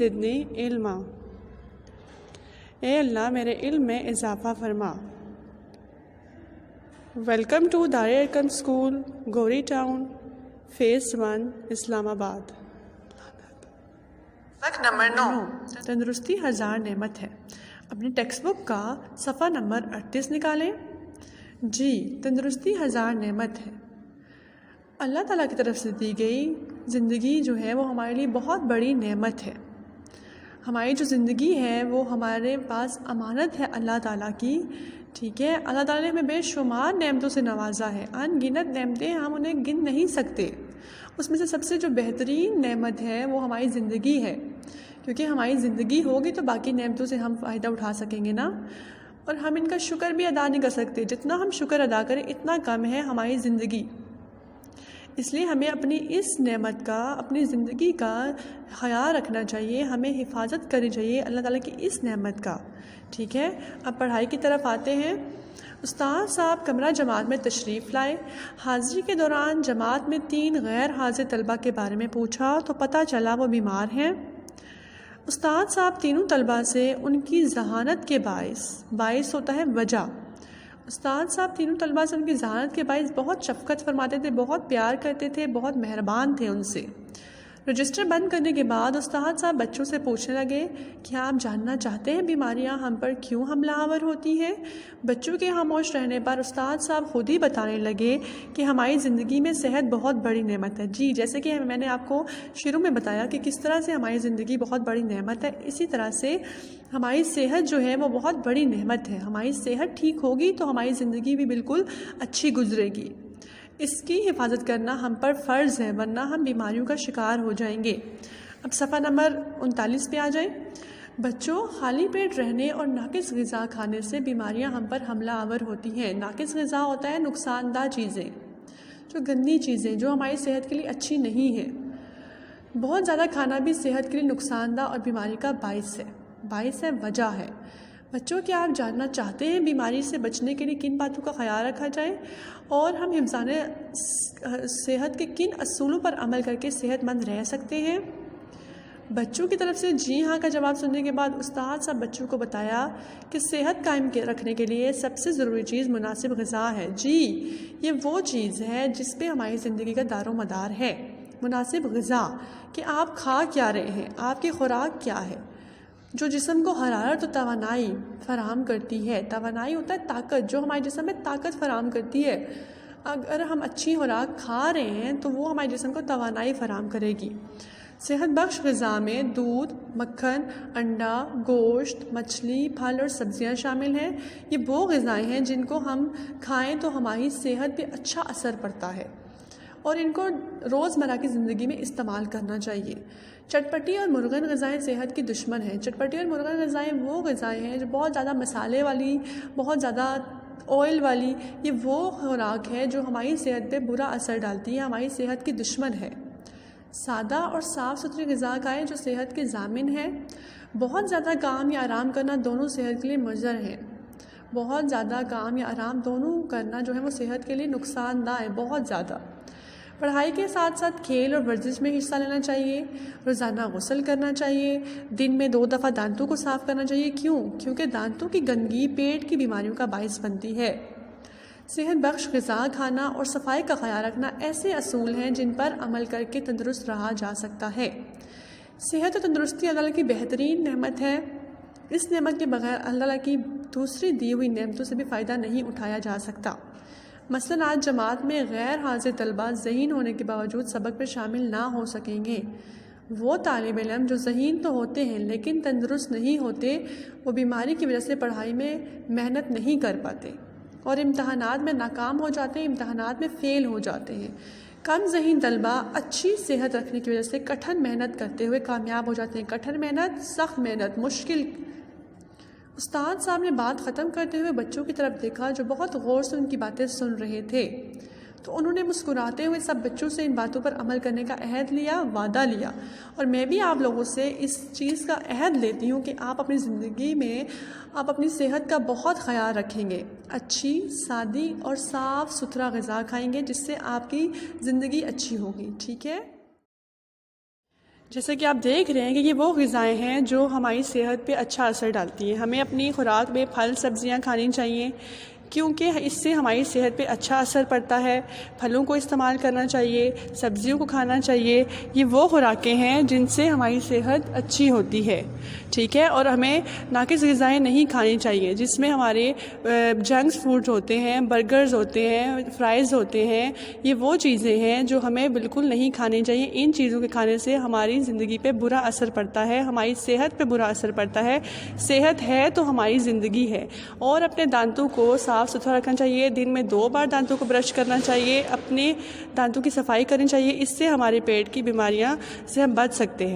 زدنی علما، اے اللہ میرے علم میں اضافہ فرما۔ ویلکم ٹو دار-e-Arqam school, Gori town, phase 1، Islamabad. سبق نمبر 9، تندرستی ہزار نعمت ہے۔ اپنی ٹیکسٹ بک کا صفحہ نمبر 38 نکالیں۔ جی، تندرستی ہزار نعمت ہے۔ اللہ تعالیٰ کی طرف سے دی گئی زندگی جو ہے وہ ہمارے لیے بہت بڑی نعمت ہے۔ ہماری جو زندگی ہے وہ ہمارے پاس امانت ہے اللہ تعالیٰ کی، ٹھیک ہے۔ اللہ تعالیٰ نے ہمیں بے شمار نعمتوں سے نوازا ہے، ان گنت نعمتیں، ہم انہیں گن نہیں سکتے۔ اس میں سے سب سے جو بہترین نعمت ہے وہ ہماری زندگی ہے، کیونکہ ہماری زندگی ہوگی تو باقی نعمتوں سے ہم فائدہ اٹھا سکیں گے نا، اور ہم ان کا شکر بھی ادا نہیں کر سکتے۔ جتنا ہم شکر ادا کریں اتنا کم ہے ہماری زندگی۔ اس لیے ہمیں اپنی اس نعمت کا، اپنی زندگی کا خیال رکھنا چاہیے، ہمیں حفاظت کرنی چاہیے اللہ تعالیٰ کی اس نعمت کا، ٹھیک ہے۔ اب پڑھائی کی طرف آتے ہیں۔ استاد صاحب کمرہ جماعت میں تشریف لائے۔ حاضری کے دوران جماعت میں 3 غیر حاضر طلبہ کے بارے میں پوچھا تو پتہ چلا وہ بیمار ہیں۔ استاد صاحب تینوں طلبہ سے ان کی ذہانت کے باعث ہوتا ہے وجہ۔ استاد صاحب تینوں طلبہ سے ان کی ذہانت کے باعث بہت شفقت فرماتے تھے، بہت پیار کرتے تھے، بہت مہربان تھے ان سے۔ رجسٹر بند کرنے کے بعد استاد صاحب بچوں سے پوچھنے لگے، کیا آپ جاننا چاہتے ہیں بیماریاں ہم پر کیوں حملہ آور ہوتی ہیں؟ بچوں کے خاموش رہنے پر استاد صاحب خود ہی بتانے لگے کہ ہماری زندگی میں صحت بہت بڑی نعمت ہے۔ جی، جیسے کہ میں نے آپ کو شروع میں بتایا کہ کس طرح سے ہماری زندگی بہت بڑی نعمت ہے، اسی طرح سے ہماری صحت جو ہے وہ بہت بڑی نعمت ہے۔ ہماری صحت ٹھیک ہوگی تو ہماری زندگی بھی بالکل اچھی گزرے گی۔ اس کی حفاظت کرنا ہم پر فرض ہے، ورنہ ہم بیماریوں کا شکار ہو جائیں گے۔ اب صفحہ نمبر 39 پہ آ جائیں۔ بچوں، خالی پیٹ رہنے اور ناقص غذا کھانے سے بیماریاں ہم پر حملہ آور ہوتی ہیں۔ ناقص غذا ہوتا ہے نقصان دہ چیزیں، جو گندی چیزیں جو ہماری صحت کے لیے اچھی نہیں ہیں۔ بہت زیادہ کھانا بھی صحت کے لیے نقصان دہ اور بیماری کا باعث ہے، وجہ ہے۔ بچوں، کیا آپ جاننا چاہتے ہیں بیماری سے بچنے کے لیے کن باتوں کا خیال رکھا جائے اور ہم حفظان صحت کے کن اصولوں پر عمل کر کے صحت مند رہ سکتے ہیں؟ بچوں کی طرف سے جی ہاں کا جواب سننے کے بعد استاد صاحب بچوں کو بتایا کہ صحت قائم رکھنے کے لیے سب سے ضروری چیز مناسب غذا ہے۔ جی، یہ وہ چیز ہے جس پہ ہماری زندگی کا دار و مدار ہے، مناسب غذا، کہ آپ کھا کیا رہے ہیں، آپ کی خوراک کیا ہے، جو جسم کو حرارت و توانائی فراہم کرتی ہے۔ توانائی ہوتا ہے طاقت، جو ہمارے جسم میں طاقت فراہم کرتی ہے۔ اگر ہم اچھی خوراک کھا رہے ہیں تو وہ ہمارے جسم کو توانائی فراہم کرے گی۔ صحت بخش غذا میں دودھ، مکھن، انڈا، گوشت، مچھلی، پھل اور سبزیاں شامل ہیں۔ یہ وہ غذائیں ہیں جن کو ہم کھائیں تو ہماری صحت پہ اچھا اثر پڑتا ہے، اور ان کو روزمرہ کی زندگی میں استعمال کرنا چاہیے۔ چٹپٹی اور مرغن غذائیں صحت کی دشمن ہیں۔ چٹپٹی اور مرغن غذائیں وہ غذائیں ہیں جو بہت زیادہ مسالے والی، بہت زیادہ آئل والی، یہ وہ خوراک ہے جو ہماری صحت پہ برا اثر ڈالتی ہے، ہماری صحت کی دشمن ہے۔ سادہ اور صاف ستھری غذا کھائیں جو صحت کے ضامن ہے۔ بہت زیادہ کام یا آرام کرنا دونوں صحت کے لیے مضر ہیں۔ بہت زیادہ کام یا آرام دونوں کرنا جو ہے وہ صحت کے لیے نقصان دہ ہے، بہت زیادہ۔ پڑھائی کے ساتھ ساتھ کھیل اور ورزش میں حصہ لینا چاہیے۔ روزانہ غسل کرنا چاہیے۔ دن میں 2 دفعہ دانتوں کو صاف کرنا چاہیے۔ کیونکہ دانتوں کی گندگی پیٹ کی بیماریوں کا باعث بنتی ہے۔ صحت بخش غذا کھانا اور صفائی کا خیال رکھنا ایسے اصول ہیں جن پر عمل کر کے تندرست رہا جا سکتا ہے۔ صحت اور تندرستی اللہ تعالیٰ کی بہترین نعمت ہے۔ اس نعمت کے بغیر اللہ تعالیٰ کی دوسری دی ہوئی نعمتوں سے بھی فائدہ نہیں اٹھایا جا سکتا۔ مثلاً آج جماعت میں غیر حاضر طلبہ ذہین ہونے کے باوجود سبق میں شامل نہ ہو سکیں گے۔ وہ طالب علم جو ذہین تو ہوتے ہیں لیکن تندرست نہیں ہوتے، وہ بیماری کی وجہ سے پڑھائی میں محنت نہیں کر پاتے اور امتحانات میں ناکام ہو جاتے ہیں، امتحانات میں فیل ہو جاتے ہیں۔ کم ذہین طلبہ اچھی صحت رکھنے کی وجہ سے کٹھن محنت کرتے ہوئے کامیاب ہو جاتے ہیں۔ کٹھن محنت، سخت محنت، مشکل۔ استاد صاحب نے بات ختم کرتے ہوئے بچوں کی طرف دیکھا جو بہت غور سے ان کی باتیں سن رہے تھے، تو انہوں نے مسکراتے ہوئے سب بچوں سے ان باتوں پر عمل کرنے کا عہد لیا، وعدہ لیا۔ اور میں بھی آپ لوگوں سے اس چیز کا عہد لیتی ہوں کہ آپ اپنی زندگی میں آپ اپنی صحت کا بہت خیال رکھیں گے، اچھی، سادی اور صاف ستھرا غذا کھائیں گے جس سے آپ کی زندگی اچھی ہوگی، ٹھیک ہے؟ جیسا کہ آپ دیکھ رہے ہیں کہ یہ وہ غذائیں ہیں جو ہماری صحت پہ اچھا اثر ڈالتی ہیں. ہمیں اپنی خوراک میں پھل سبزیاں کھانی چاہیے کیونکہ اس سے ہماری صحت پہ اچھا اثر پڑتا ہے. پھلوں کو استعمال کرنا چاہیے، سبزیوں کو کھانا چاہیے. یہ وہ خوراکیں ہیں جن سے ہماری صحت اچھی ہوتی ہے، ٹھیک ہے. اور ہمیں ناقص غذائیں نہیں کھانی چاہیے جس میں ہمارے جنکس فوڈ ہوتے ہیں، برگرز ہوتے ہیں، فرائز ہوتے ہیں. یہ وہ چیزیں ہیں جو ہمیں بالکل نہیں کھانی چاہیے. ان چیزوں کے کھانے سے ہماری زندگی پہ برا اثر پڑتا ہے، ہماری صحت پہ برا اثر پڑتا ہے. صحت ہے تو ہماری زندگی ہے. اور اپنے دانتوں کو صاف ستھرا رکھنا چاہیے. دن میں 2 بار دانتوں کو برش کرنا چاہیے. اپنے دانتوں کی صفائی کرنی چاہیے. اس سے ہمارے پیٹ کی بیماریاں سے ہم بچ سکتے ہیں.